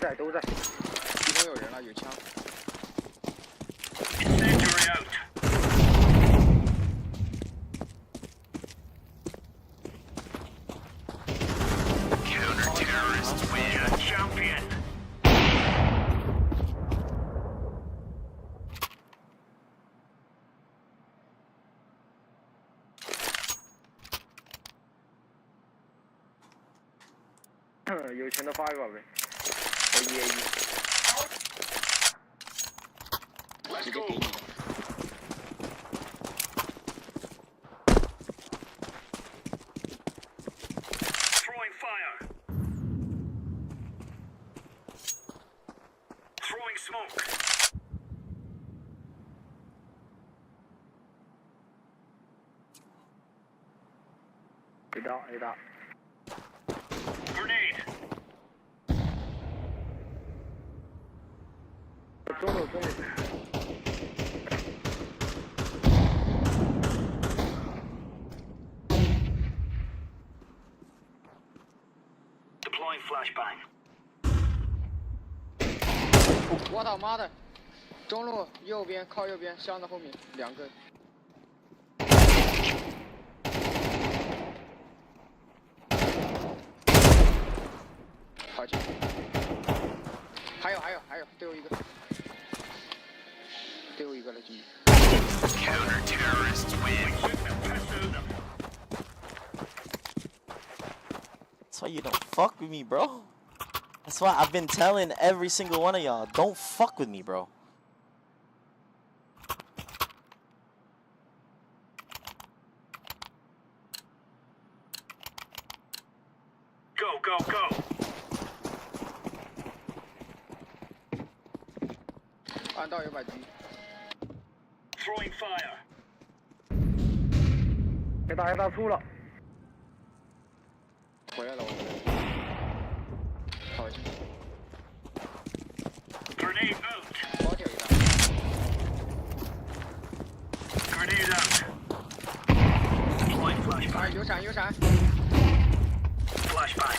在都在。地头有人了，有枪。Incendiary out. Counter-terrorists win. Champion. 有钱的发一把呗，我耶一。直接给你的。Throwing fire. Throwing smoke. A 大 A 大。 Grenade. 中路。Deploying flashbang. 我他妈的！中路右边靠右边，箱子后面2个。好球！还有，最后一个。最后一个了，兄弟。Counter-terrorists win. That's why you don't fuck with me, bro. That's why I've been telling every single one of y'all, don't fuck with me, bro. Go. 暗道有把狙。 Throwing fire. A 大出了。回来了，我。好球。 Grenade out. 包掉一大。 Grenade out. Deploying 啊， flashbang. 有闪。 Flashbang.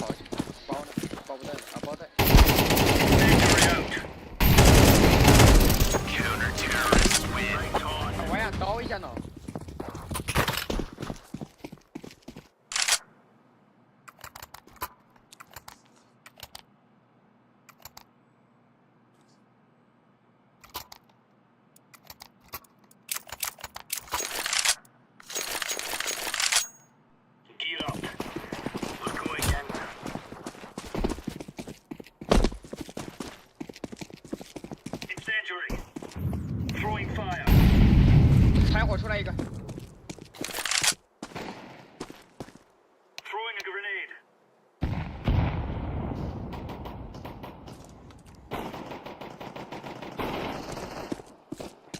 好球，包呢？包不带啊，包带。 Incendiary out. Counter-terrorists win. Right on. 我想刀一下呢。 Gear up. We're going in. Incendiary. Throwing fire. 柴火出来一个。 Throwing a grenade.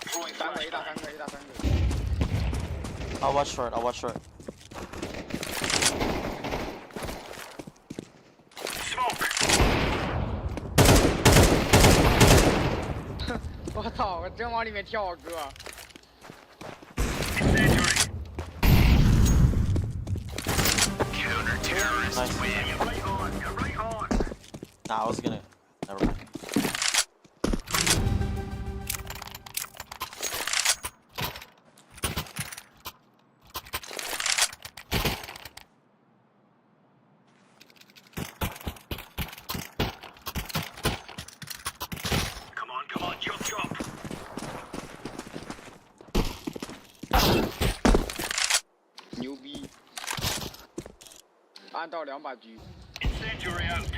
Throwing 3个，一大 flashbang. 3个，一大3个。 I'll watch short. Smoke. 我操！我真往里面跳，哥。 Incendiary. Counter-terrorists Nice. win. You're right on. Nah, I was gonna. Never mind. Come on, jump. 牛逼！暗道2把狙。 Incendiary out.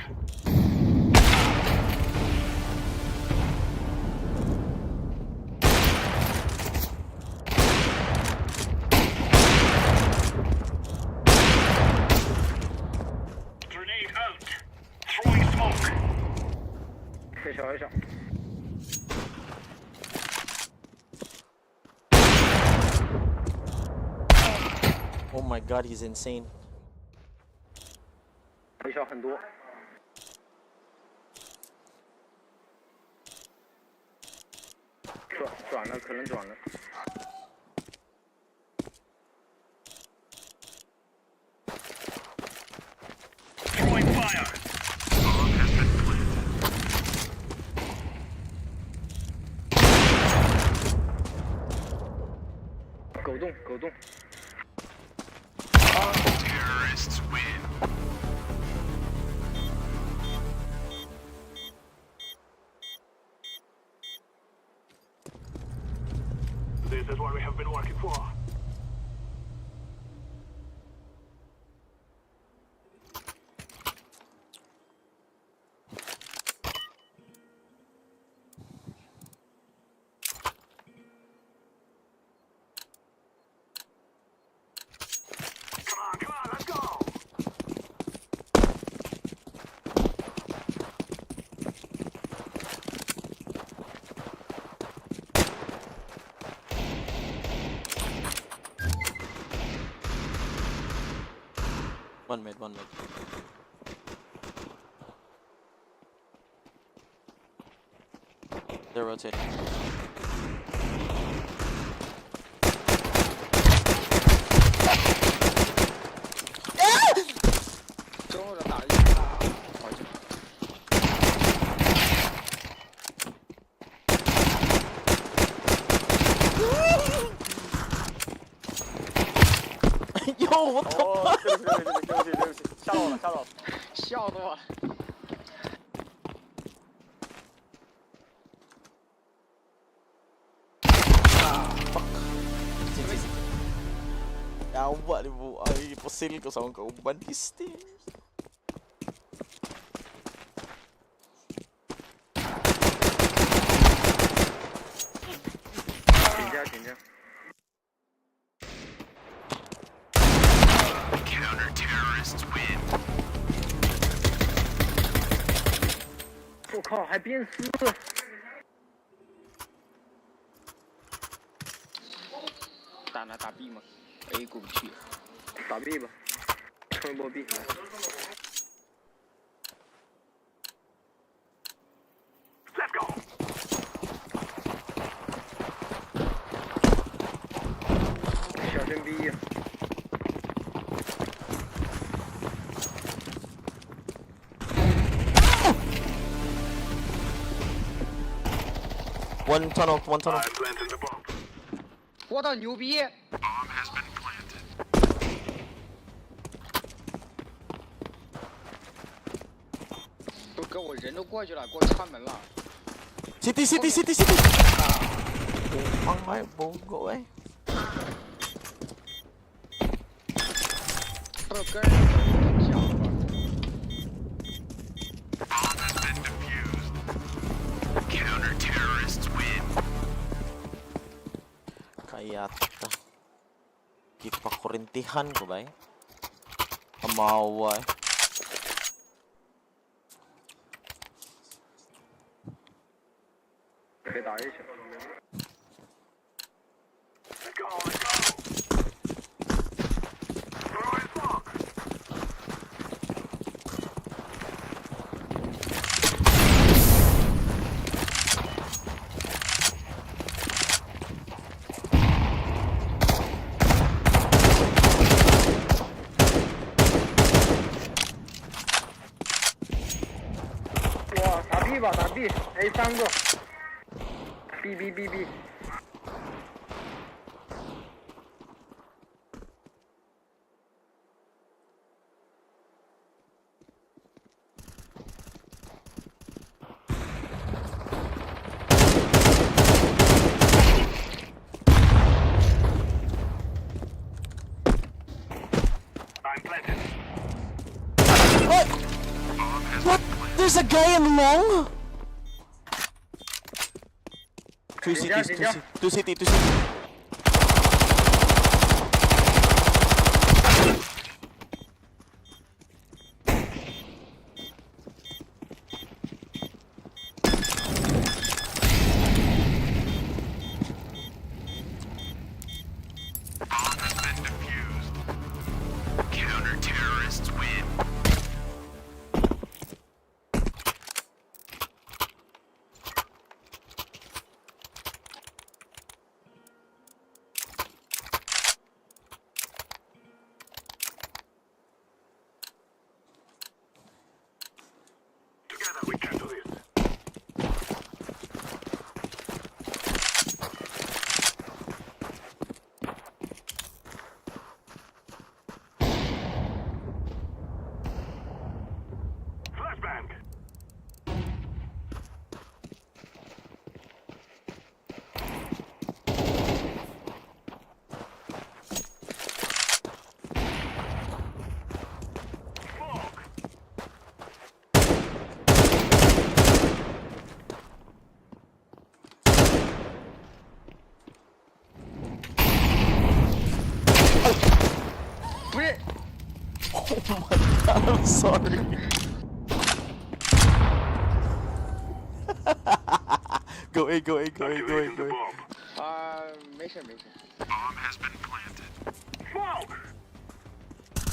Grenade out. Throwing smoke. 小。 Oh my god, he's insane. 小很多。转了，可能转了。fire. Bomb has been planted. 狗洞狗洞。 Terrorists win. This is what we have been working for. Come on, let's go. One mid. They're rotating. 中路的打一跑进来。Yo, what the 哦，对不起，吓到我了。笑死我了。Awak ni bu, ay posil ko sa akong kauban isti. Counter terrorists win. 我靠，还变丝！打 B 吗 ？A 过不去。打 B 吧，冲一波 B。 Let's go. 小心 B 呀！ One tunnel. I'm planting the bomb. 我操，牛逼！ Bomb has been planted. 不是哥，我人都过去了，给我串门了。 City. Ang ay bogo eh. 不是跟人讲了吧？ Bomb has been defused. Counter terrorists win. Kaya ta. Kita kurintihan ko ba eh? Amawa eh. 可以打 A 去。 Let's go. Throw in smoke.哇，打 B 吧，打 B，A 3个。B。 I'm planted. What? Bomb has What? been planted. There's a guy in long? Two cities. Bomb has been defused. Counter terrorists win. We can do this. Flashbang. Smoke.不是， Oh my god, I'm sorry. Go A, go A, go A, go A, Activating the go A. bomb. 没事没事。 Bomb has been planted. Smoke.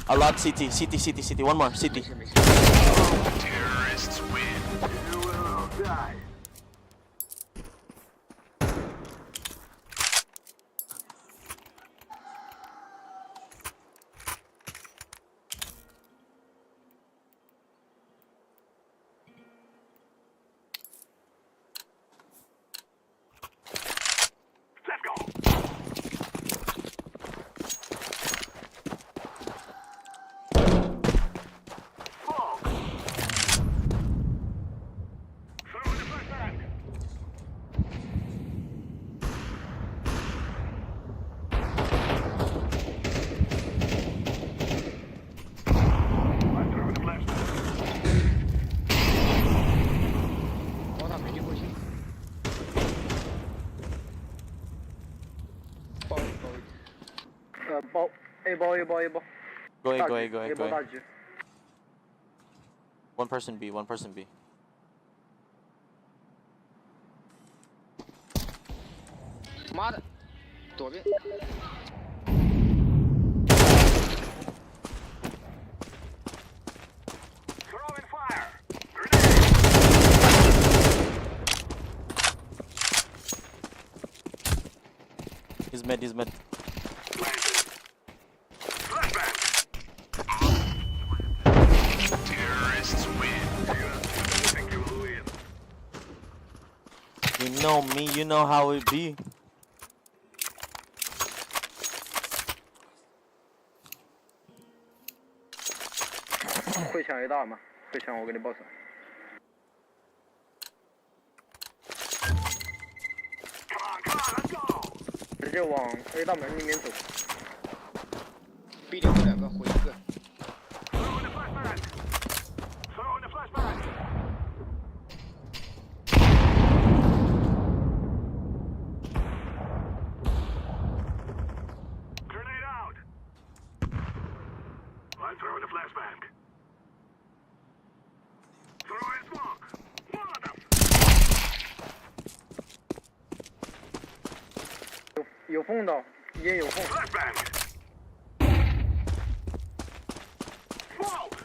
A lot CT, CT, CT, CT. One more, CT. 没事没事。 Terrorists win. You will all die. Let's go. Smoke. Throw in the flashbang. I'm throwing the flashbang. 包他没丢过去。包一包一。包 A 包 A 包 A 包， Go A, 大 go A, 局 go A, A go 包大 A. 局。 One person B, one person B. 妈的，左边。 Throwing fire. He's mid, he's mid. Planted. Flashbang. Terrorists win. You think you will win? You know me, you know how it be. 会抢 A 大吗？会抢我给你报上。 Come on, let's go. 直接往 A 大门里面走。 B 里有两个，回一个。 Throw in the flashbang. Throw in the flashbang. Grenade out. I'm throwing the flashbang. Throw in smoke. Molotov. 有缝到，也有缝。 Flashbang. Smoke.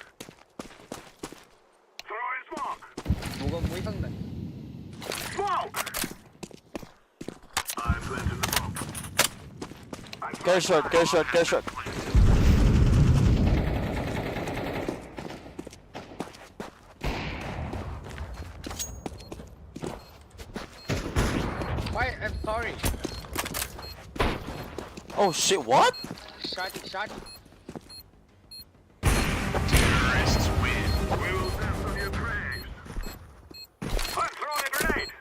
Throw in smoke. 补个没缝的。 Smoke. I'm planting the bomb. Go short, go short, go short. Why? I'm sorry. Oh shit, what? Shot. Terrorists win. We will dance on your graves. I'm throwing a grenade.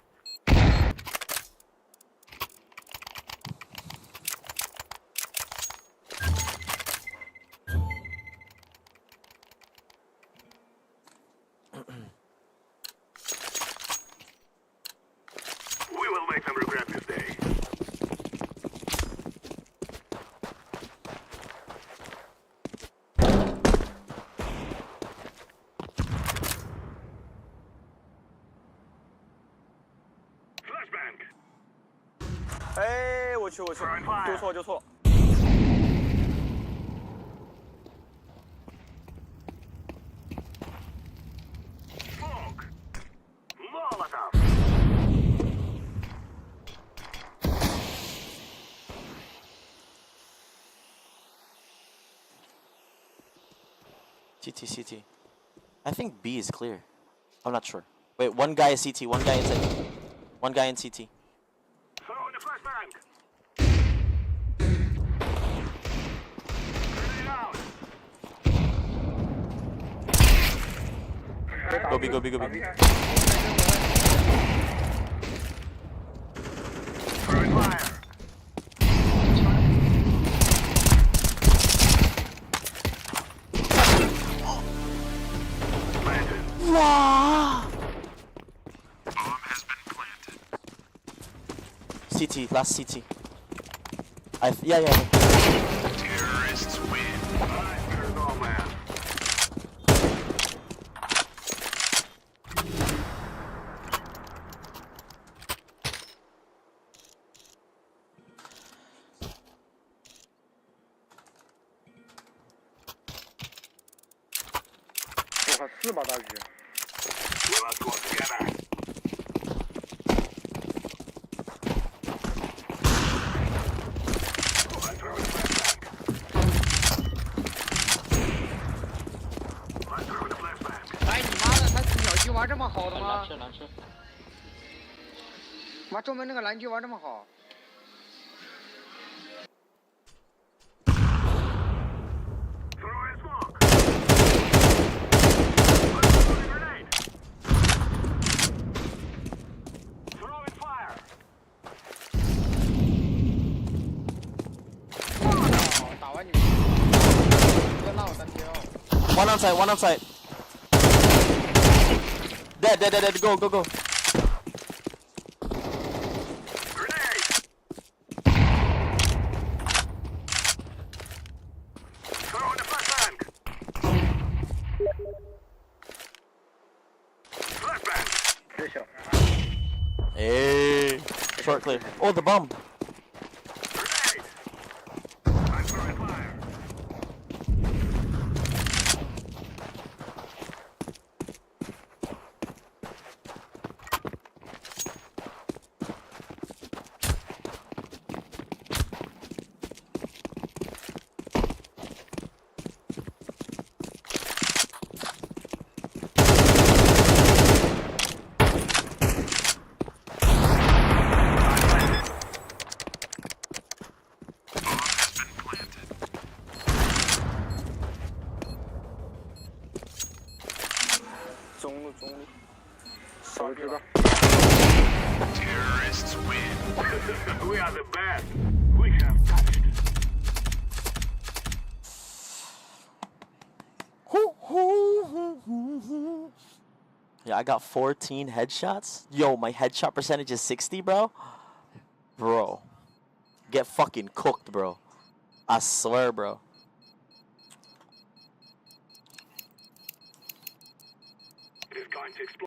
We will make them regret this day. Flashbang. 哎，我去，丢错丢错。 Smoke. Molotov. CT, CT. I think B is clear. I'm not sure. Wait, one guy is CT, one guy inside. One guy in CT. Throw in the flashbang. Grenade out. Go B, go B, go B. Throwing fire. Planted. Wow. Bomb has been planted. CT, last CT. Yeah. Terrorists win. Nice, turn all man.我靠，4把大狙。 We must work together. I'm throwing flashbang. I'm throwing the flashbang. 哎你妈的，他秒狙玩这么好的吗？蓝车。妈，中门那个蓝狙玩这么好。 Throwing smoke. Throwing grenade. Throwing fire. 打完你，别闹单挑。 One outside. Dead. Go. Grenade. Throwing the flashbang. Flashbang. 直小。 Hey. Short clear. Oh, the bomb. Grenade. I'm throwing fire.手知道。 Terrorists win. We are the best. We have touched. Yeah, I got 14 headshots. Yo, my headshot percentage is 60, bro. Bro. Get fucking cooked, bro. I swear, bro. It is going to explode.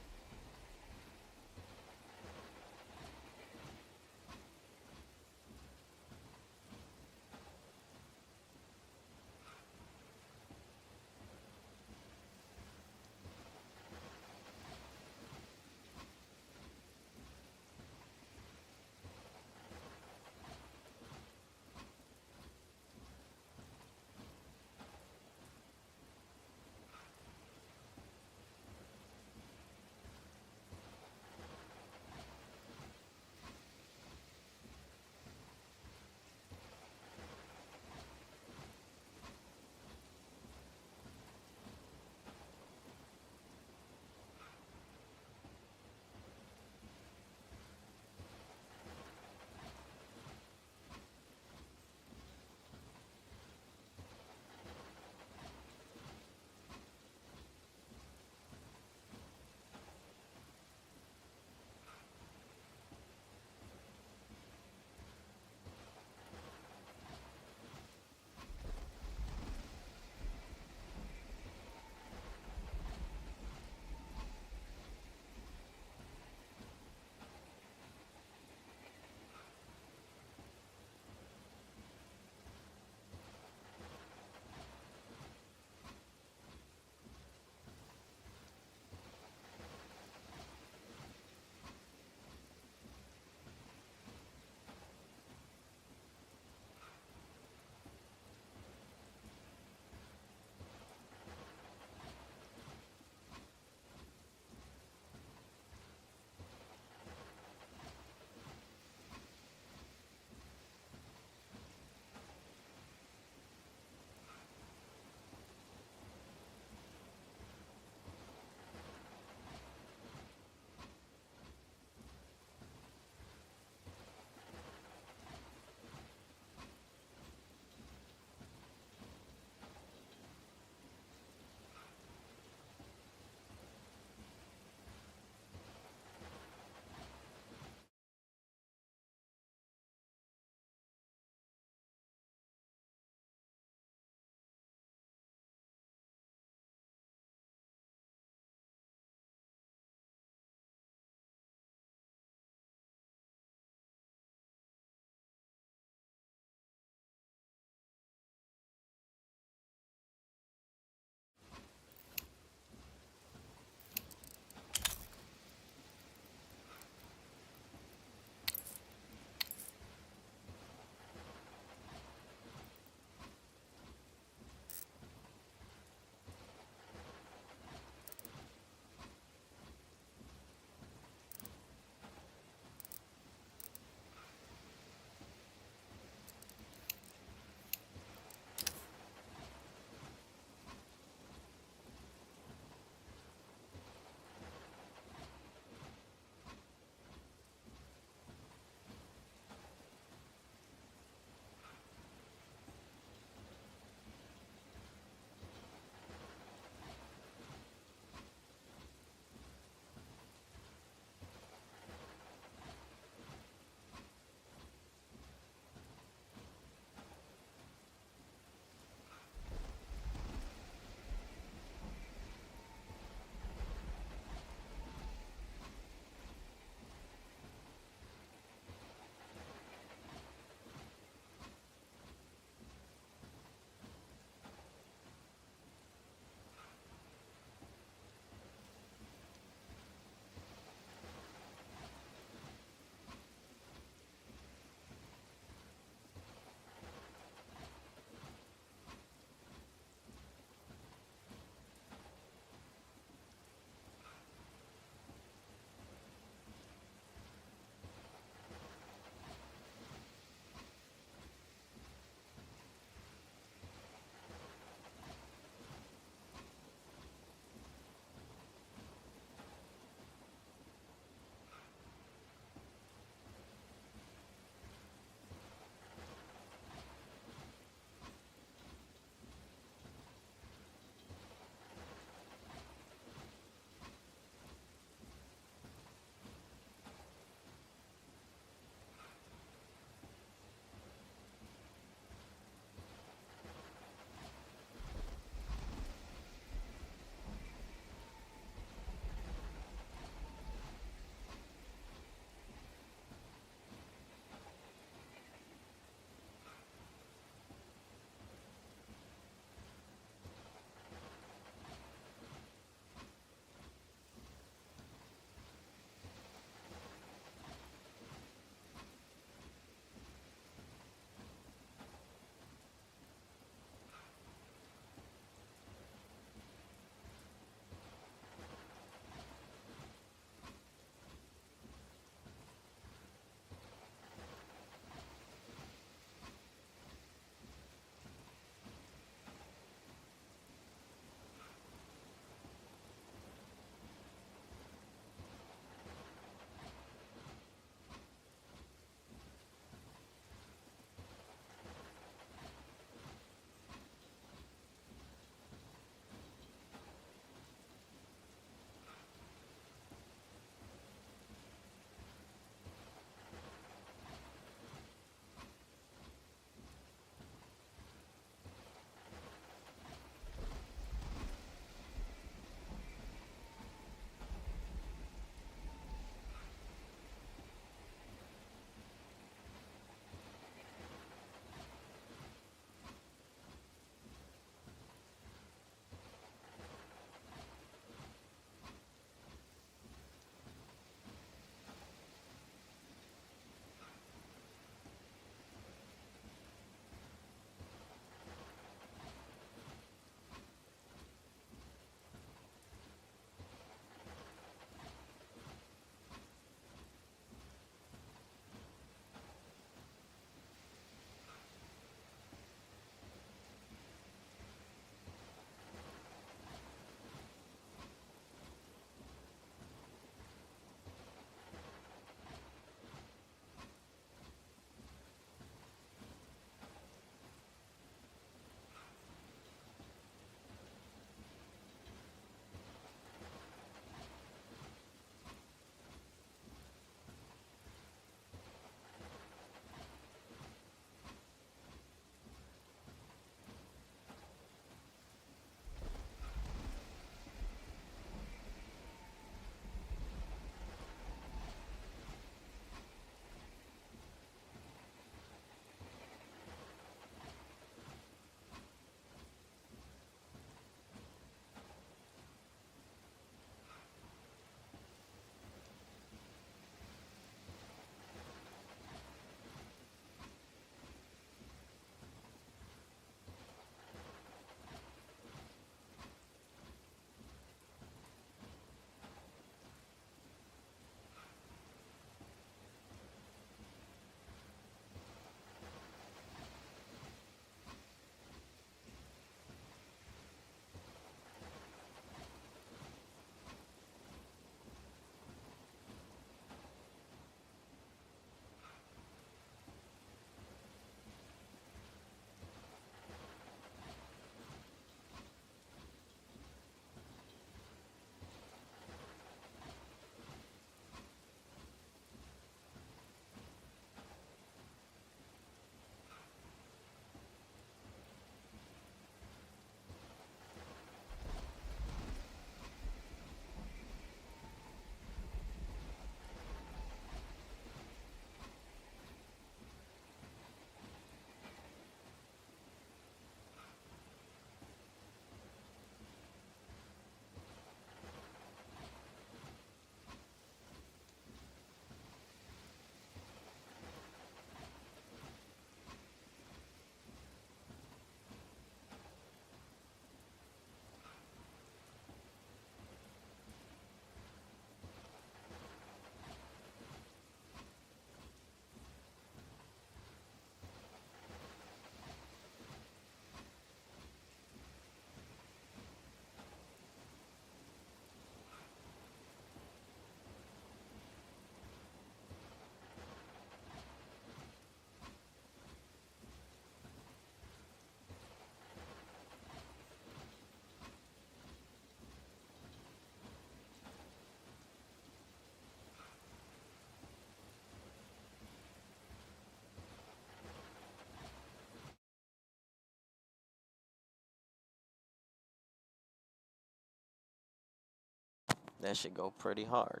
That should go pretty hard.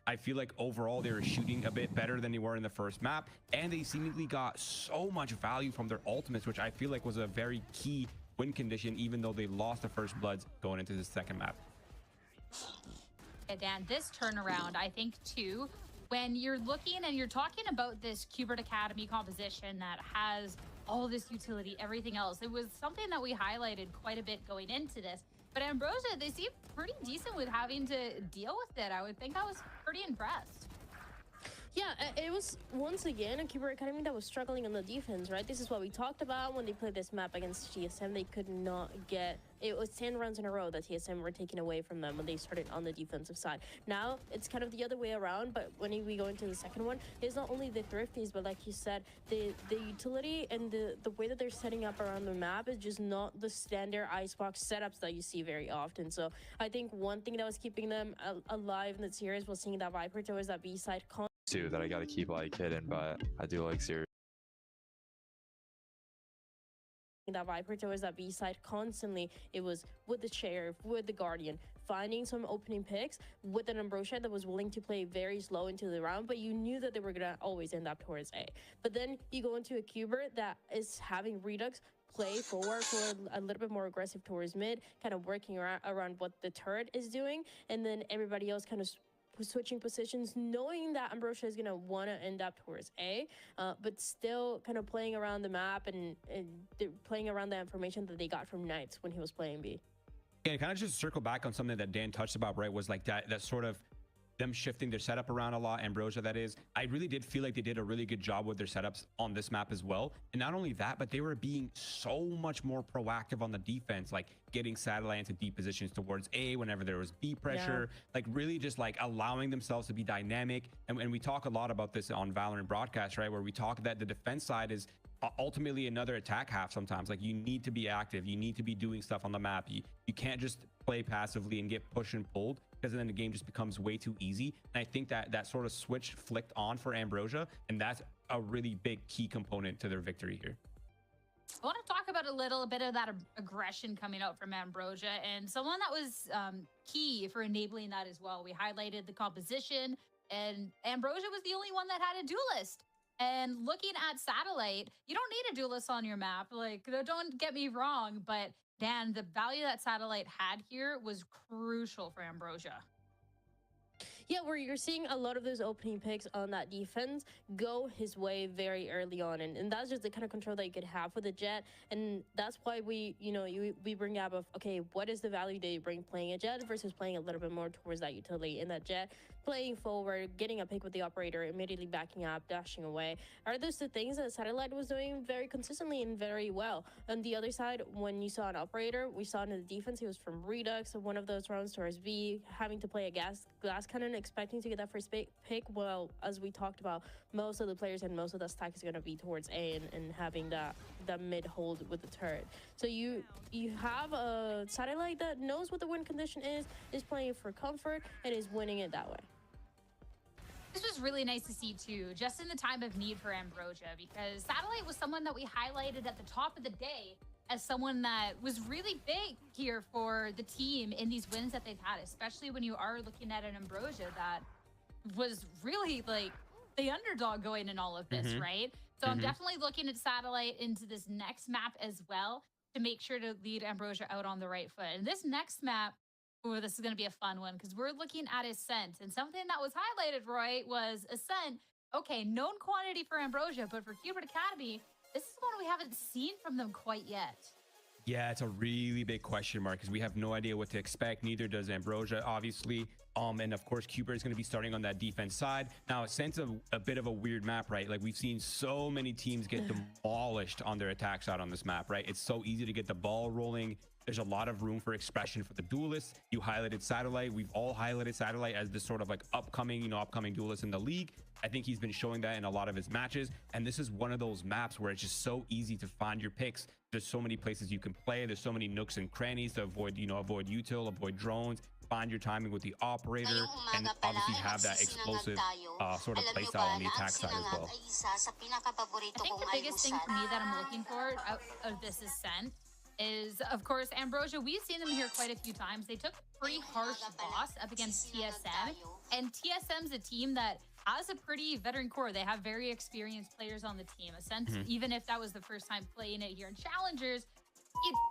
I feel like overall they were shooting a bit better than they were in the first map, and they seemingly got so much value from their ultimates, which I feel like was a very key win condition, even though they lost the first bloods going into the second map. Dan, this turnaround, I think too, when you're looking and you're talking about this Qbert Academy composition that has all this utility, everything else, it was something that we highlighted quite a bit going into this. But Ambrosia, they seem pretty decent with having to deal with it. I would think I was pretty impressed. Yeah, it was once again a Qbert Academy that was struggling on the defense, right? This is what we talked about when they played this map against TSM. They could not get, it was 10 rounds in a row that TSM were taken away from them when they started on the defensive side. Now it's kind of the other way around, but when we go into the second one, it's not only the thrifties, but like you said, the utility and the way that they're setting up around the map is just not the standard icebox setups that you see very often. So I think one thing that was keeping them alive in the series was seeing that Viper towards that B side too, that I gotta keep like hidden, but I do like serious. That Viper towards that B side constantly. It was with the Sheriff, with the Guardian, finding some opening picks with an Ambrosia that was willing to play very slow into the round, but you knew that they were gonna always end up towards A. But then you go into a Qbert that is having Redux play forward for a little bit more aggressive towards mid, kind of working around what the turret is doing, and then everybody else kind of switching positions, knowing that Ambrosia is going to want to end up towards A, but still kind of playing around the map and playing around the information that they got from Knights when he was playing B. And kind of just circle back on something that Dan touched about, right, was like that sort of them shifting their setup around a lot, Ambrosia that is. I really did feel like they did a really good job with their setups on this map as well. And not only that, but they were being so much more proactive on the defense, like getting Satellite into deep positions towards A whenever there was B pressure, like really just like allowing themselves to be dynamic. And we talk a lot about this on Valorant broadcast, right, where we talk that the defense side is ultimately another attack half sometimes. Like you need to be active, you need to be doing stuff on the map. You can't just play passively and get pushed and pulled, because then the game just becomes way too easy. And I think that sort of switch flicked on for Ambrosia, and that's a really big key component to their victory here. I want to talk about a little bit of that aggression coming out from Ambrosia, and someone that was key for enabling that as well. We highlighted the composition, and Ambrosia was the only one that had a duelist. And looking at Satellite, you don't need a duelist on your map. Like, don't get me wrong, but Dan, the value that Satellite had here was crucial for Ambrosia. Yeah, where you're seeing a lot of those opening picks on that defense go his way very early on, and that's just the kind of control that you could have with the Jet, and that's why we bring up of, okay, what is the value that you bring playing a Jet versus playing a little bit more towards that utility in that Jet, playing forward, getting a pick with the operator, immediately backing up, dashing away. Are those the things that Satellite was doing very consistently and very well? On the other side, when you saw an operator, we saw in the defense, he was from Redux, one of those rounds towards B, having to play a glass cannon, expecting to get that first pick. Well, as we talked about, most of the players and most of the stack is going to be towards A and having that mid hold with the turret. So you have a Satellite that knows what the win condition is playing for comfort, and is winning it that way. This was really nice to see too, just in the time of need for Ambrosia, because Satellite was someone that we highlighted at the top of the day as someone that was really big here for the team in these wins that they've had, especially when you are looking at an Ambrosia that was really like the underdog going in all of this, right? So I'm definitely looking at Satellite into this next map as well to make sure to lead Ambrosia out on the right foot. And this next map, oh, this is going to be a fun one, because we're looking at Ascent, and something that was highlighted, Roy, was Ascent. Okay, known quantity for Ambrosia, but for Qbert Academy, this is one we haven't seen from them quite yet. Yeah, it's a really big question mark, because we have no idea what to expect. Neither does Ambrosia, obviously. And of course, Qbert is going to be starting on that defense side. Now, Ascent's a bit of a weird map, right? Like, we've seen so many teams get demolished on their attack side on this map, right? It's so easy to get the ball rolling. There's a lot of room for expression for the duelists. You highlighted Satellite. We've all highlighted Satellite as this sort of like upcoming duelist in the league. I think he's been showing that in a lot of his matches. And this is one of those maps where it's just so easy to find your picks. There's so many places you can play. There's so many nooks and crannies to avoid, avoid util, avoid drones. find your timing with the operator and obviously have that explosive sort of playstyle on the attack side as well. I think the biggest thing for me that I'm looking for out of this ascent is, of course, Ambrosia. We've seen them here quite a few times. They took a pretty harsh loss up against TSM, and TSM's a team that has a pretty veteran core. They have very experienced players on the team. Ascent, even if that was the first time playing it here in Challengers,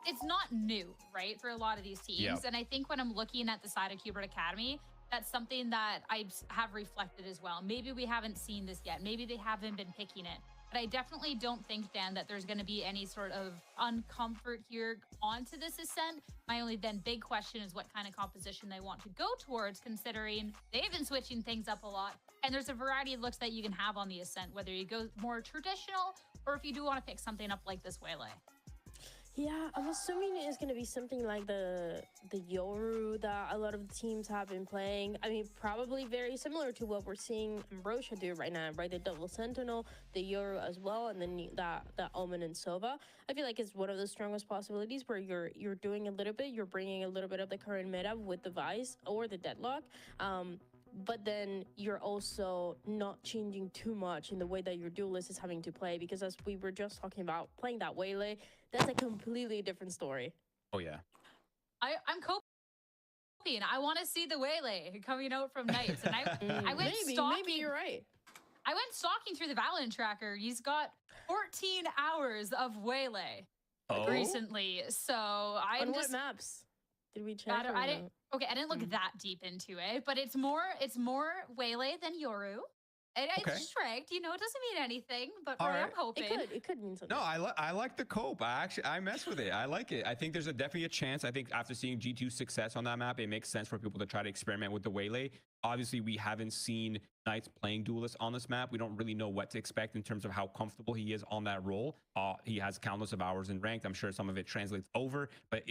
it's not new, right, for a lot of these teams. Yep. And I think when I'm looking at the side of Qbert Academy, that's something that I have reflected as well. Maybe we haven't seen this yet. Maybe they haven't been picking it. But I definitely don't think, Dan, that there's going to be any sort of uncomfort here onto this ascent. My only then big question is what kind of composition they want to go towards, considering they've been switching things up a lot. And there's a variety of looks that you can have on the ascent, whether you go more traditional or if you do want to pick something up like this Waylay. Yeah, I'm assuming it's going to be something like the Yoru that a lot of the teams have been playing. I mean, probably very similar to what we're seeing Ambrosia do right now, right? The double Sentinel, the Yoru as well, and then that Omen and Sova. I feel like it's one of the strongest possibilities where you're doing a little bit, you're bringing a little bit of the current meta with the Vice or the Deadlock. But then you're also not changing too much in the way that your duelist is having to play, because as we were just talking about, playing that Waylay, that's a completely different story. Oh yeah. I'm coping. I want to see the Waylay coming out from Knights, and I went stalking. Maybe you're right. I went stalking through the Valorant tracker. He's got 14 hours of Waylay recently, so I'm On just. what maps did we check? I didn't look that deep into it, but it's more Waylay than Yoru. And it's ranked, it doesn't mean anything, but I'm hoping. It could mean something. No, I like the cope. I mess with it. I like it. I think there's definitely a chance. I think after seeing G2's success on that map, it makes sense for people to try to experiment with the Waylay. Obviously, we haven't seen Knights playing duelists on this map. We don't really know what to expect in terms of how comfortable he is on that role. He has countless of hours in ranked. I'm sure some of it translates over, but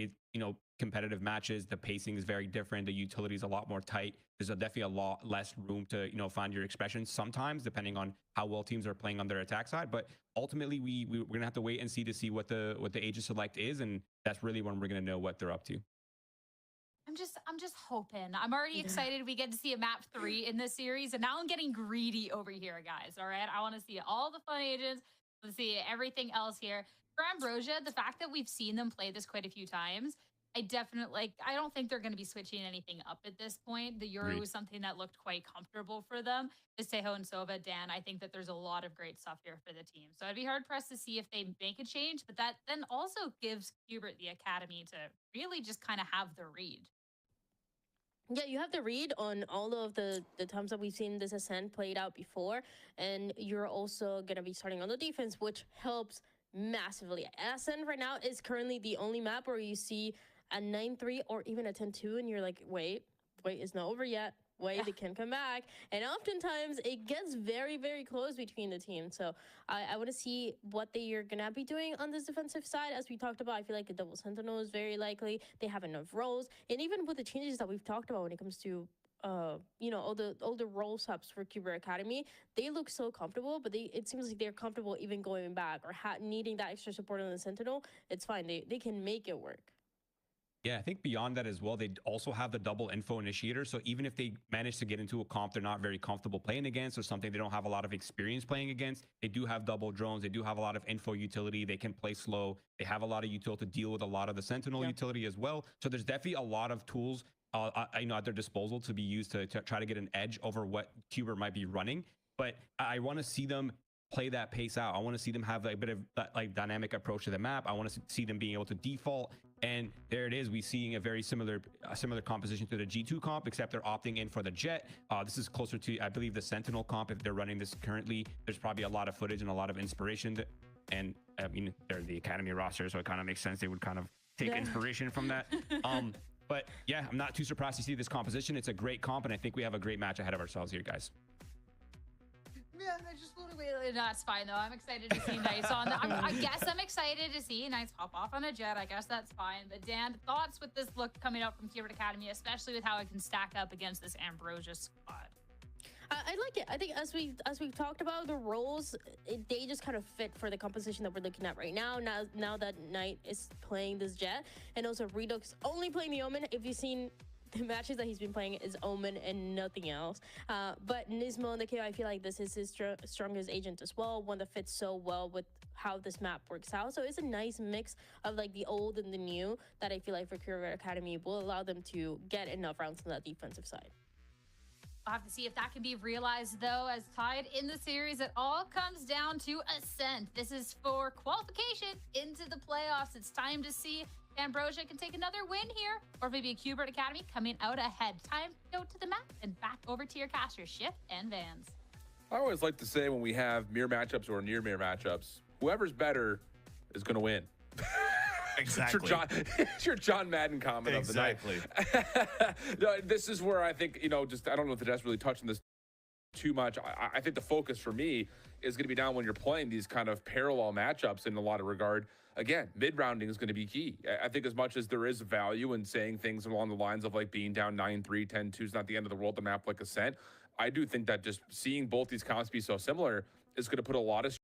competitive matches, the pacing is very different. The utility is a lot more tight. There's definitely a lot less room to find your expressions sometimes, depending on how well teams are playing on their attack side. But ultimately, we're gonna have to wait and see what the Aegis select is, and that's really when we're gonna know what they're up to. I'm just hoping. I'm already excited we get to see a map 3 in this series, and now I'm getting greedy over here, guys. All right, I want to see all the fun agents. Let's see everything else here. For Ambrosia, the fact that we've seen them play this quite a few times, I don't think they're going to be switching anything up at this point. The Euro was something that looked quite comfortable for them. The Seho and Sova, Dan, I think that there's a lot of great stuff here for the team. So I'd be hard pressed to see if they make a change, but that then also gives Qbert the academy to really just kind of have the read. Yeah, you have the read on all of the times that we've seen this ascent played out before, and you're also going to be starting on the defense, which helps massively. Ascent right now is currently the only map where you see a 9-3 or even a 10-2, and you're like, wait, it's not over yet. Wait, they can come back. And oftentimes it gets very, very close between the teams. So I want to see what they are going to be doing on this defensive side. As we talked about, I feel like the double Sentinel is very likely. They have enough roles. And even with the changes that we've talked about when it comes to all the role subs for Qbert Academy, they look so comfortable, but it seems like they're comfortable even going back or needing that extra support on the Sentinel. It's fine. They can make it work. Yeah, I think beyond that as well, they also have the double info initiator. So even if they manage to get into a comp they're not very comfortable playing against, or something they don't have a lot of experience playing against, they do have double drones. They do have a lot of info utility. They can play slow. They have a lot of utility to deal with a lot of the Sentinel utility as well. So there's definitely a lot of tools at their disposal to be used to try to get an edge over what Qbert might be running. But I want to see them play that pace out. I want to see them have a bit of that dynamic approach to the map. I want to see them being able to default. And there it is. We're seeing a very similar composition to the G2 comp, except they're opting in for the Jet. This is closer to, I believe, the Sentinel comp. If they're running this currently, there's probably a lot of footage and a lot of inspiration. And I mean, they're the Academy roster, so it kind of makes sense. They would kind of take inspiration from that. But yeah, I'm not too surprised to see this composition. It's a great comp, and I think we have a great match ahead of ourselves here, guys. Yeah, I just want to wait. That's fine though. I'm excited to see Knights on. I guess I'm excited to see Knights hop off on a Jet. I guess that's fine. But Dan, thoughts with this look coming out from Qbert Academy, especially with how it can stack up against this Ambrosia squad? I like it. I think as we've talked about, the roles, they just kind of fit for the composition that we're looking at right now. Now that Knight is playing this Jet, and also Redux only playing the Omen. If you've seen the matches that he's been playing is Omen and nothing else. But Nismo and the KO, I feel like this is his strongest agent as well, one that fits so well with how this map works out. So it's a nice mix of like the old and the new that I feel like for Career Academy will allow them to get enough rounds on that defensive side. We'll have to see if that can be realized, though, as tied in the series. It all comes down to Ascent. This is for qualification into the playoffs. It's time to see if Ambrosia can take another win here, or maybe a Qbert Academy coming out ahead. Time to go to the map and back over to your casters, Shift and Vans. I always like to say when we have mirror matchups or near mirror matchups, whoever's better is going to win. Exactly. It's your John Madden comment of the night. No, this is where I think, just I don't know if the devs really touched on this too much. I think the focus for me is going to be down when you're playing these kind of parallel matchups in a lot of regard. Again, mid-rounding is going to be key. I think as much as there is value in saying things along the lines of like being down 9-3, 10-2 is not the end of the world, the map like Ascent. I do think that just seeing both these comps be so similar is going to put a lot of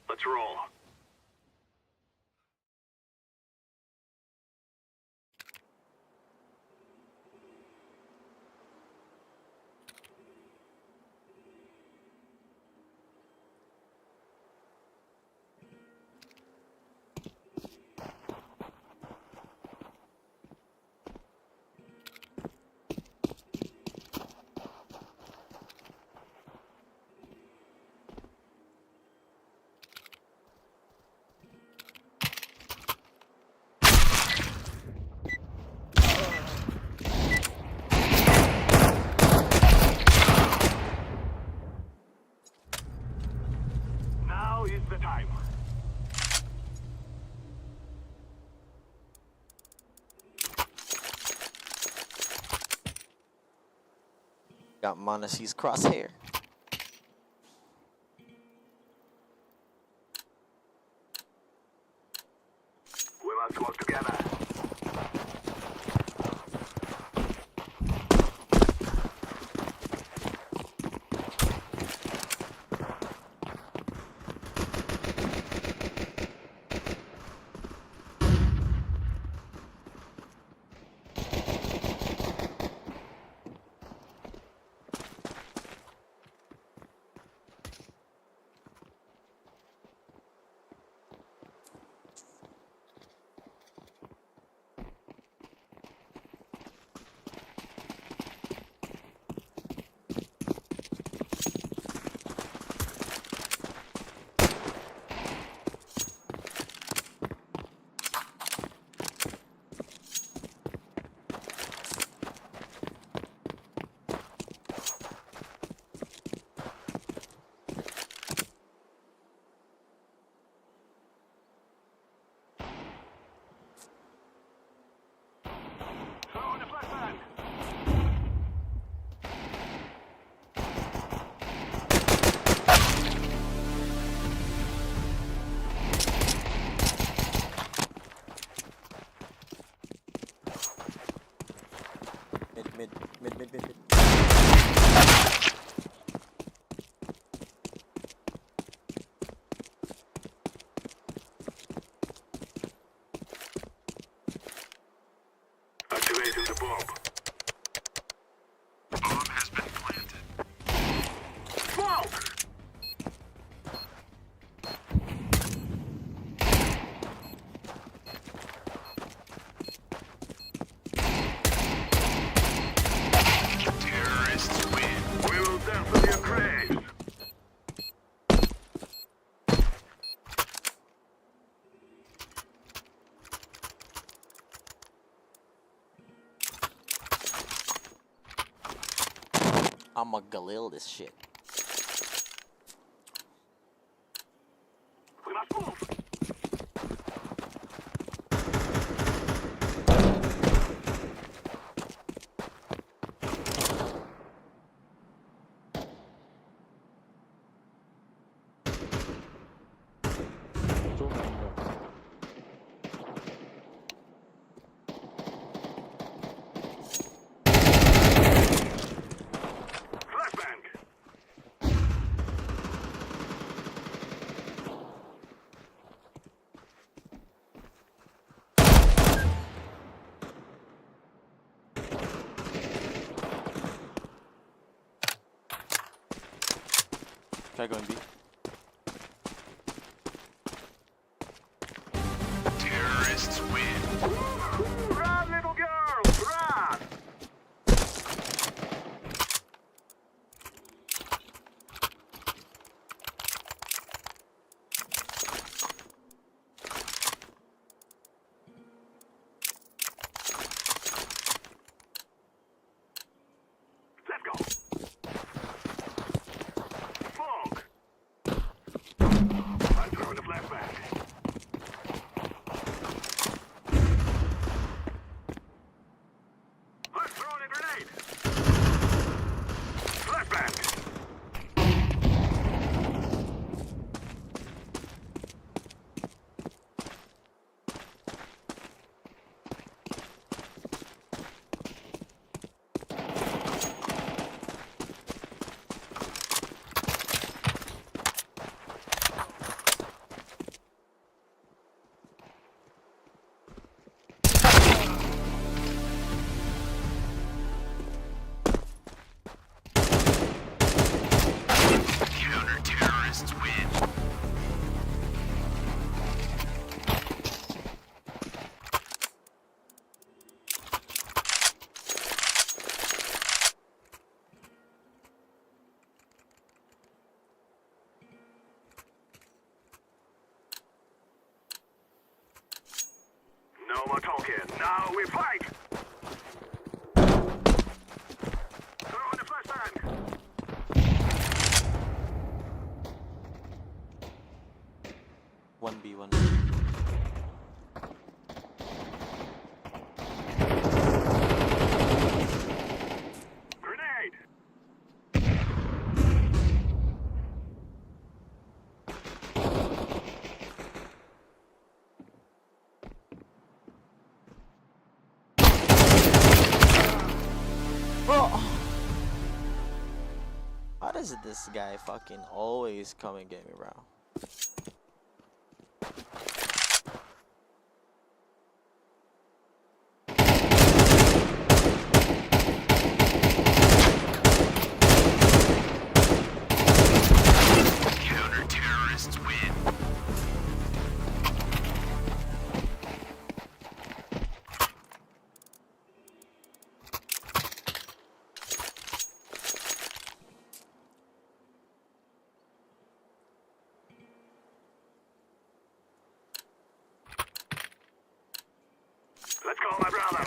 Let's roll. Now is the time. Got Monesi's crosshair. I'ma Galil this shit. We must move. Flashbang. Try going B. Terrorists win. Run, little girls, run! Let's go. Fog. I'm throwing the flashbang. I'm throwing a grenade. Flashbang. Counter-terrorists win. No more talking. Now we fight. Throw in the flashbang. 1B, 1B. Grenade. Bro, how does this guy fucking always come and get me, bro? Counter-terrorists win. Let's go, my brother.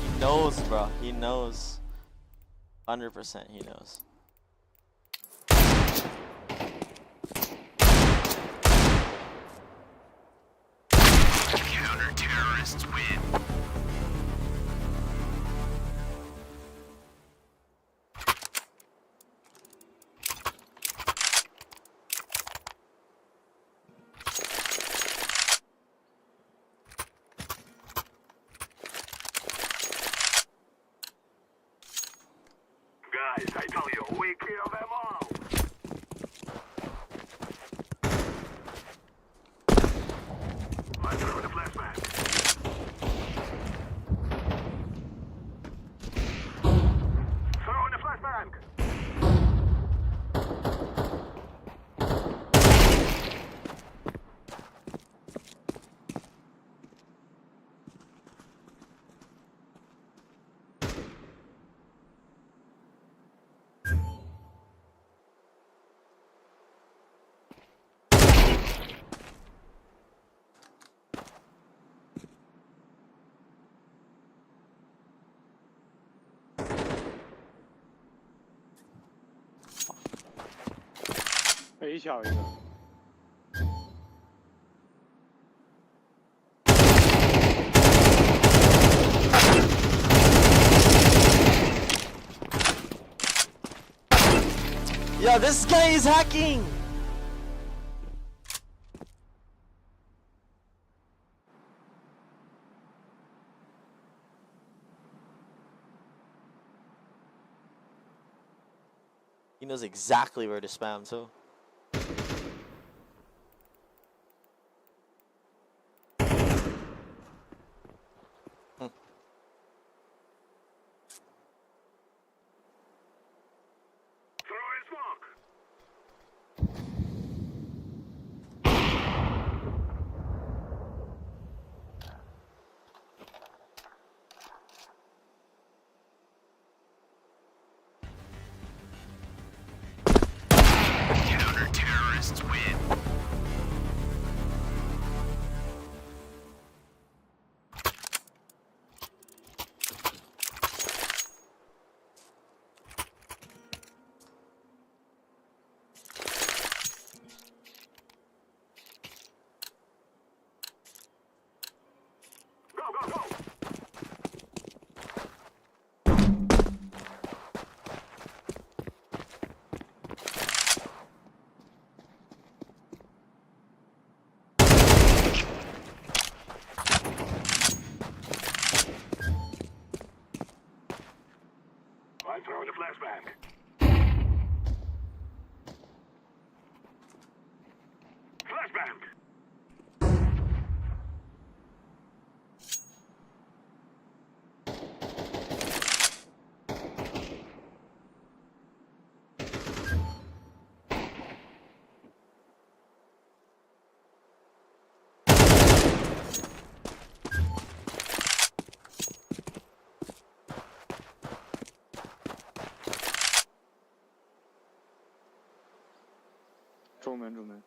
He knows, bro. He knows. 100% he knows. Counter-terrorists win. Guys, I tell you, we kill them all. I'm throwing a flashbang. Throwing a flashbang. A 小一个。 Yo, this guy is hacking! He knows exactly where to spam too. Throwing smoke. Counter-terrorists win. Go, go, go. I'm throwing a flashbang. Flashbang.中门，中门。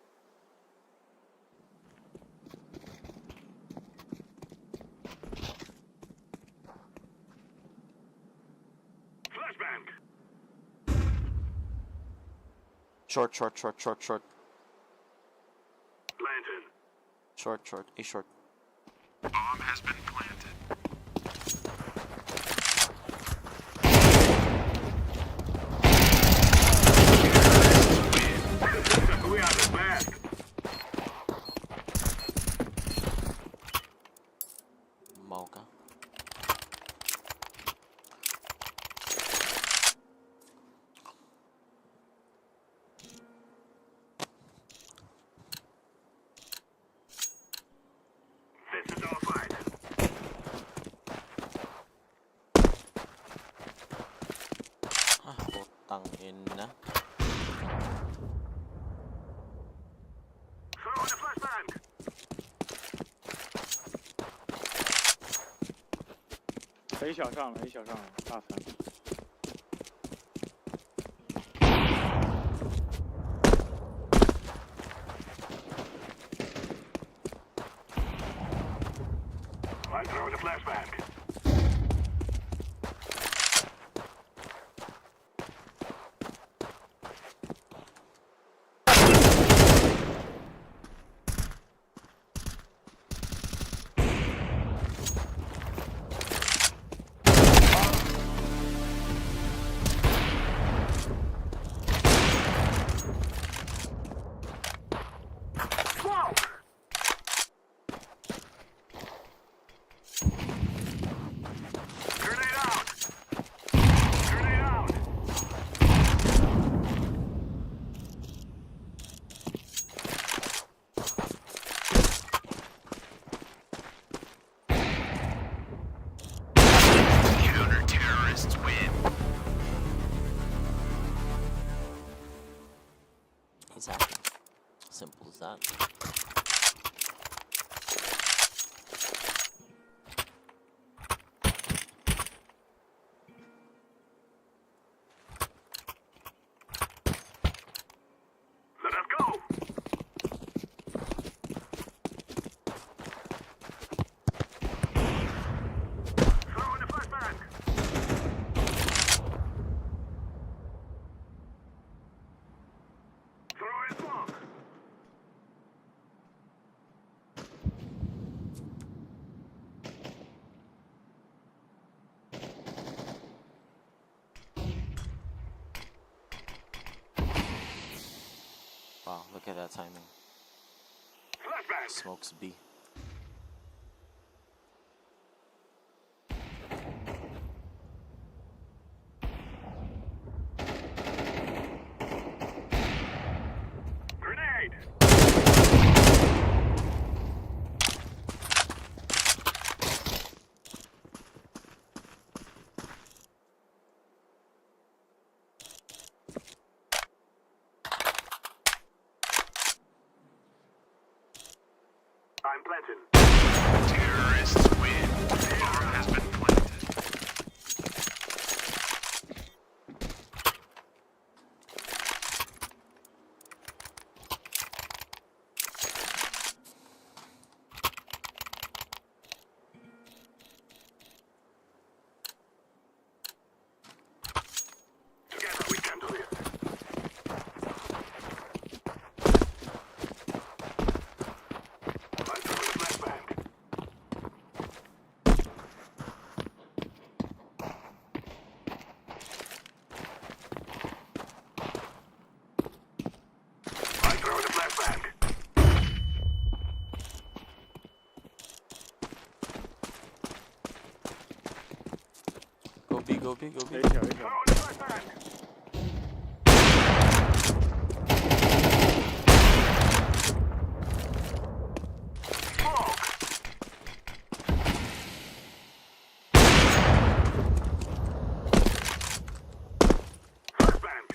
Flashbang. Short, short, short, short, short. Lantern. Short, short, A short. Bomb has been planted. We are the best. Mocha. This is our fight. Ah, putang ina. Throwing a flashbang. A 小上了，A 小上了，大三。 I'm throwing a flashbang. It's happening. Simple as that. Let us go. Throw in the flashbang. Throw in smoke. Wow, look at that timing. Flashbang. Smokes B. Grenade. I'm planting. Terrorists win. Bomb has been planted. Together we can do this. I'm throwing the flashbang. I'm throwing the flashbang. Go B, go B, go B. A shot, A shot. Throwing the flashbang. Smoke. Flashbang.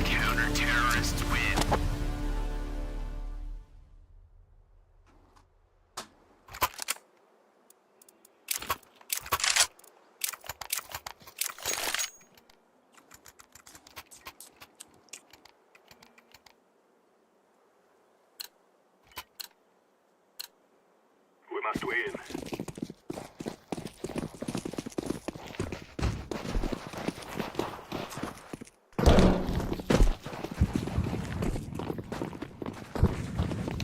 Counter-terrorists win. We must win.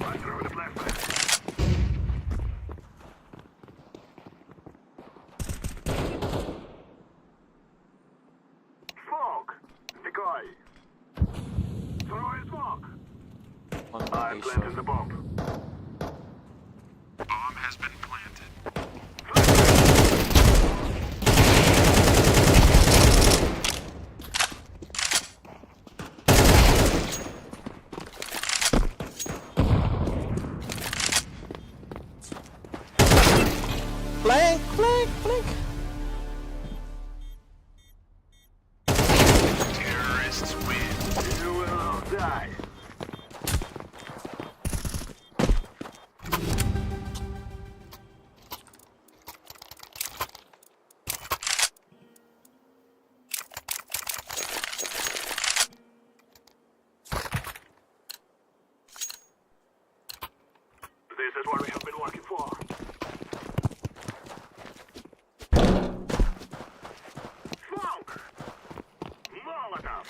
I'm throwing the flashbang. Smoke. Decoy. Throw in smoke. One more I'm A planting short. the bomb. Bomb has been planted. Flank, flank, flank. Terrorists win. You will all die. This is what we have been working for. Smoke! Molotov!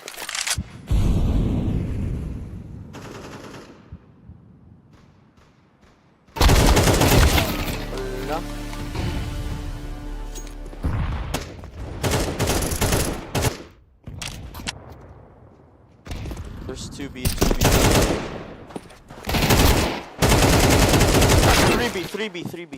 No. There's 2B, 3B, 3B, 3B.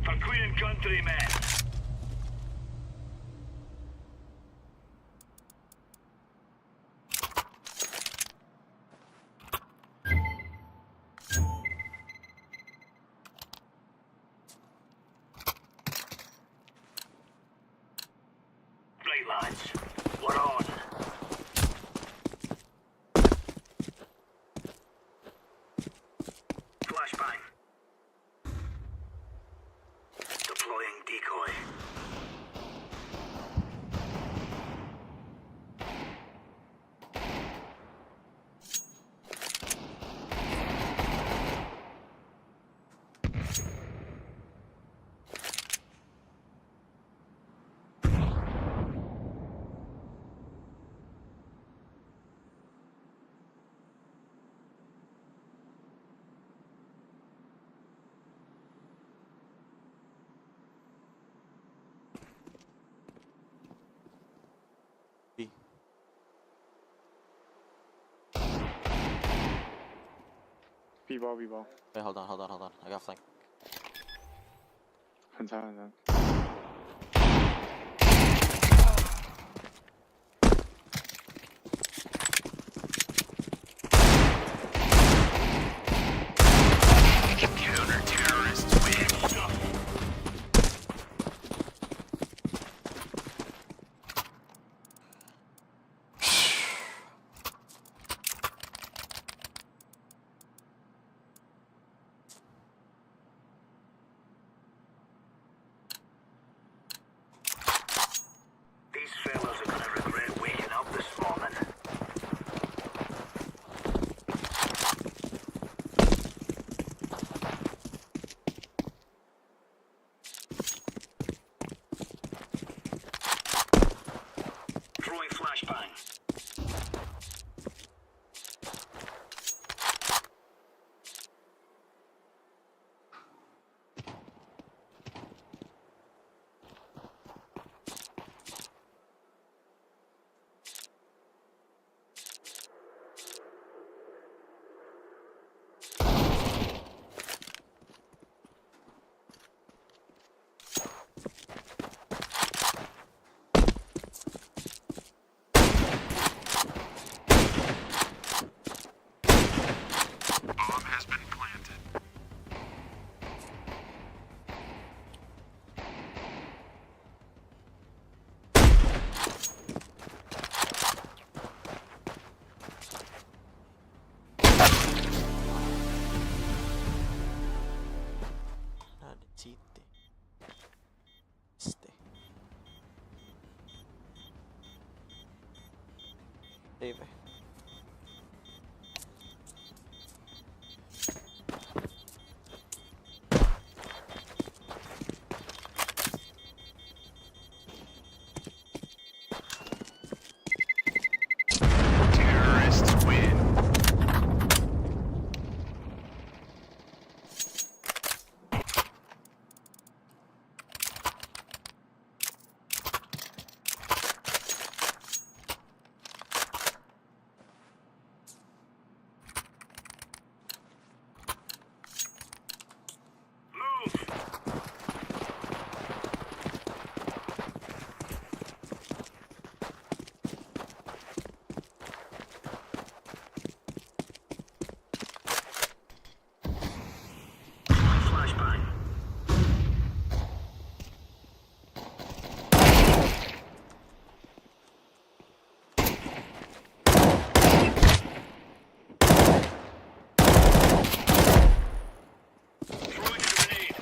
For Queen and Country, man. Right, lads. We're on. Flashbang. Deploying decoy. B. B-ball. Wait, hold on. I got flank. 很残。 Counter-terrorists win. These fellas are gonna regret waking up this morning. Throwing flashbang. Bomb has been planted. Deve. Terrorists win. Flashbang. Throwing a grenade.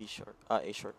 B short. A short.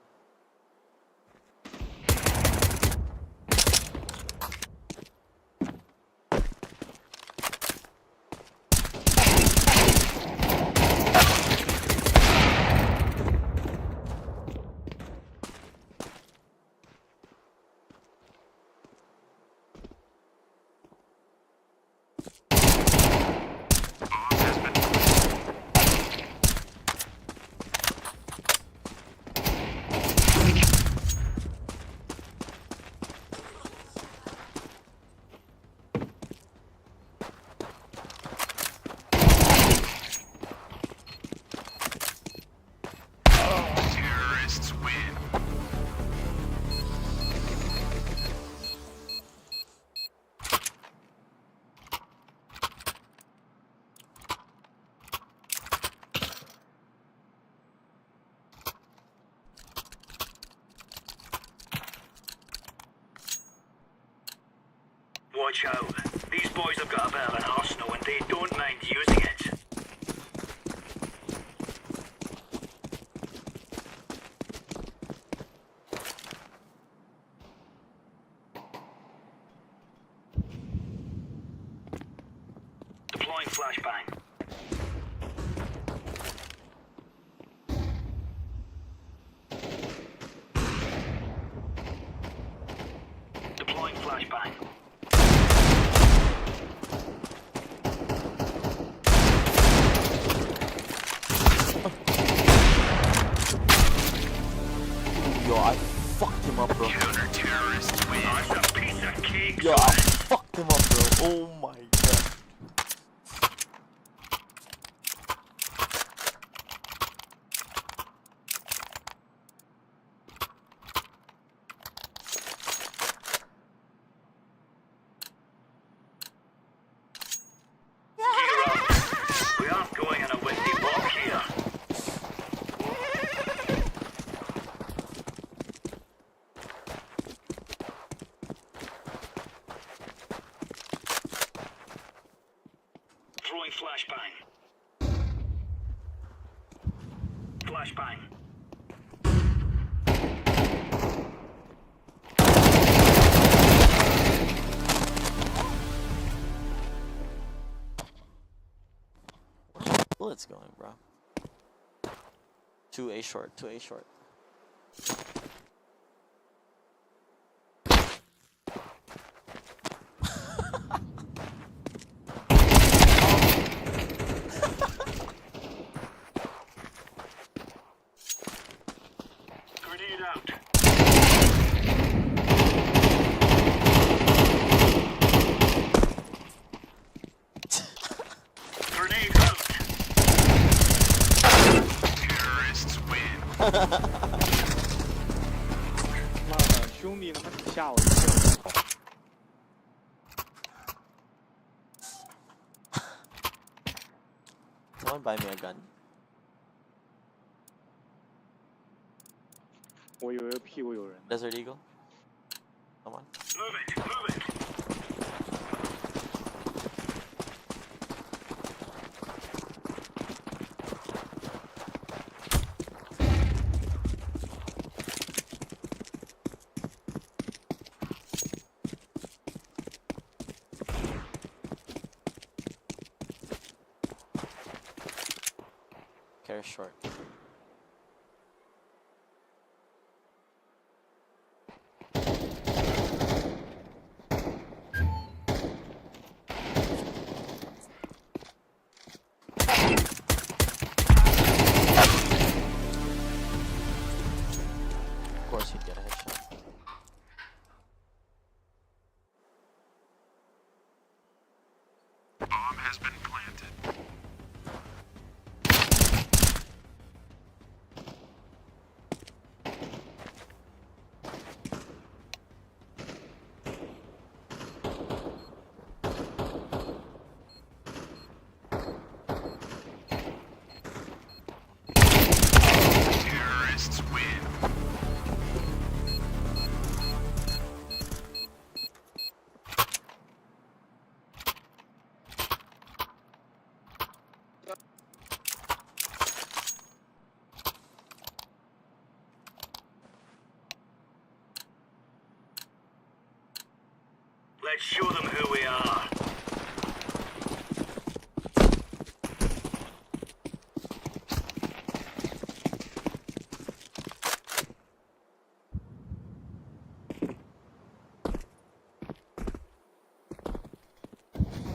Terrorists win. Watch out. These boys have got a bit of an arsenal and they don't mind using it. Deploying flashbang. Deploying flashbang. Yo, I fucked him up, bro. Counter-terrorists win. That's a piece of cake. Yo, I fucked him up, bro. Oh my god. We aren't going in a windy walk here. Throwing flashbang. Flashbang. Bullets going, bro. 2A short, 2A short. Grenade out. Grenade out. Terrorists win. 妈的，兄弟他妈吓我一跳！ Someone buy me a gun. 我以为屁股有人。 Desert Eagle. Come on. Move it, move it. Carry short. Of course he'd get a headshot. Bomb has been planted. Terrorists win. Let's show them who we are.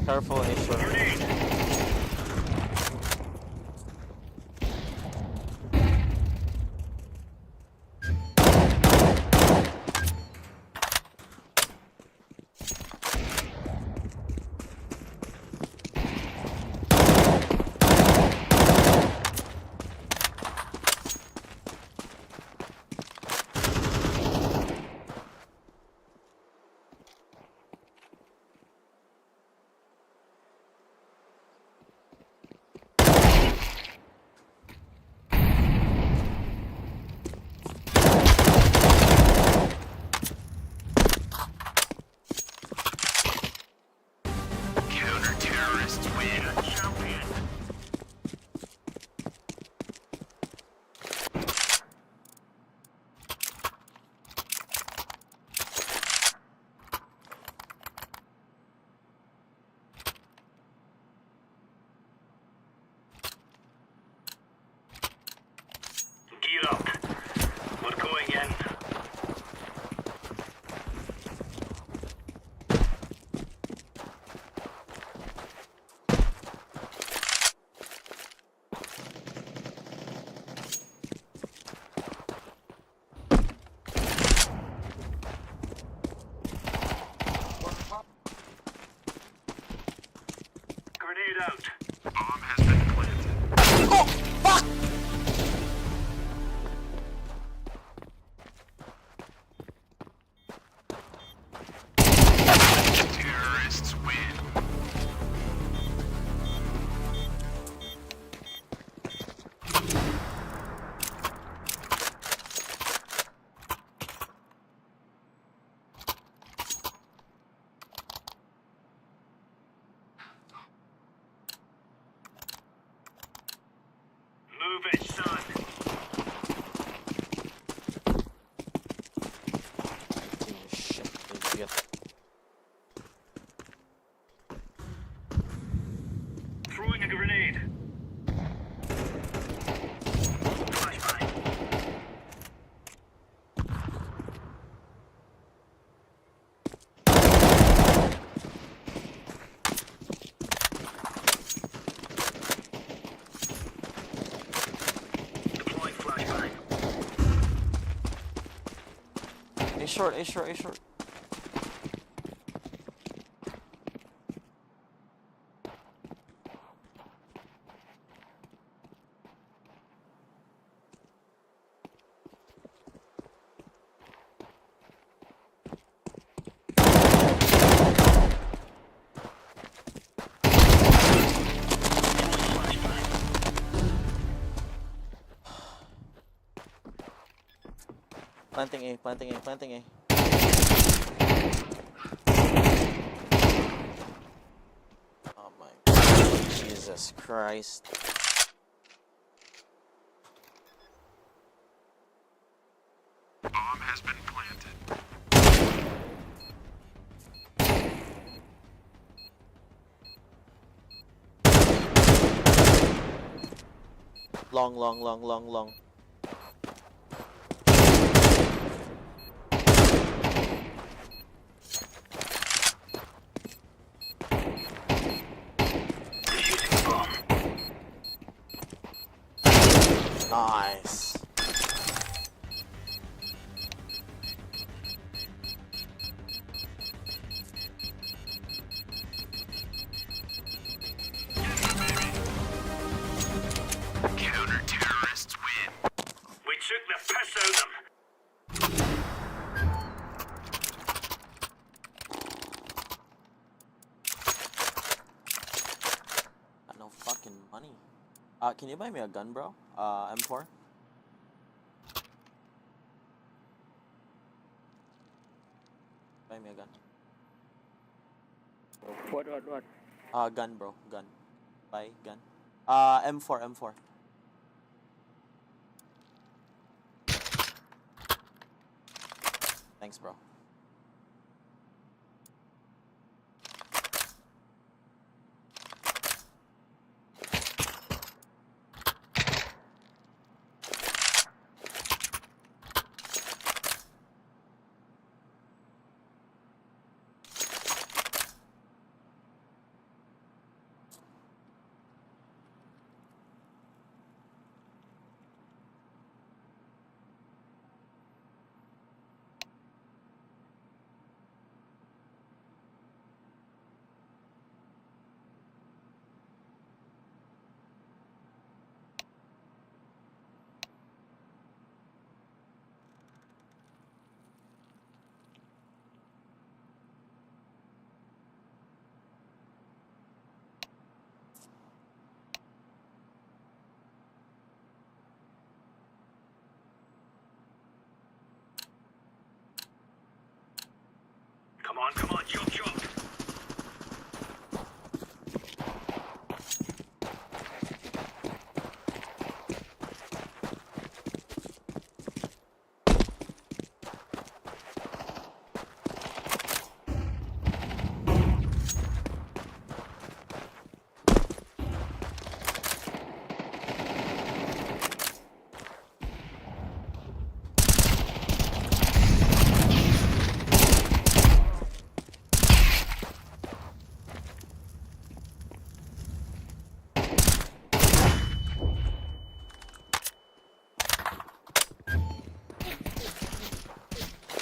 Careful, A short. Counter-terrorists win. Champion. Gear up. We're going in. Grenade out. Bomb has been planted. Oh, fuck! Terrorists win. Move it, son. Shit, idiot. Throwing a grenade. Flashbang. Deploying flashbang. A short, A short, A short. Planting A, planting A, planting A. Oh my God. Jesus Christ. Bomb has been planted. Long, long, long, long, long. Defusing the bomb. Nice. Counter-terrorists win. We took the piss out of them. Got no fucking money. Can you buy me a gun, bro? M4? Buy me a gun. What? Gun, bro. Gun. Buy gun. M4, M4. Thanks, bro. on, come on, jump, jump.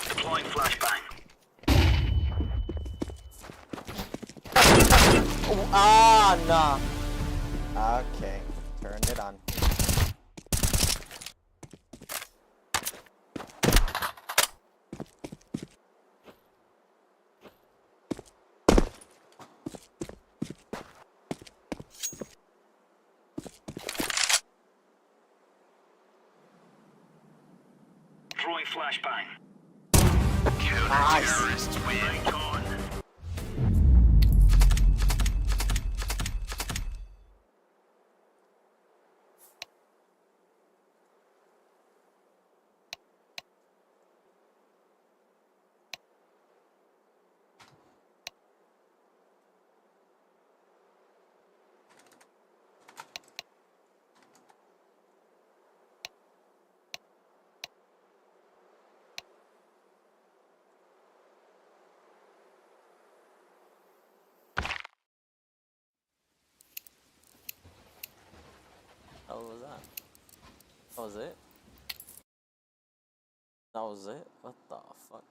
Deploying flashbang. Oh, ah, nah. Okay, turned it on. Throwing flashbang. Nice. Counter-terrorists win. Right on. What was that? That was it? That was it? What the fuck?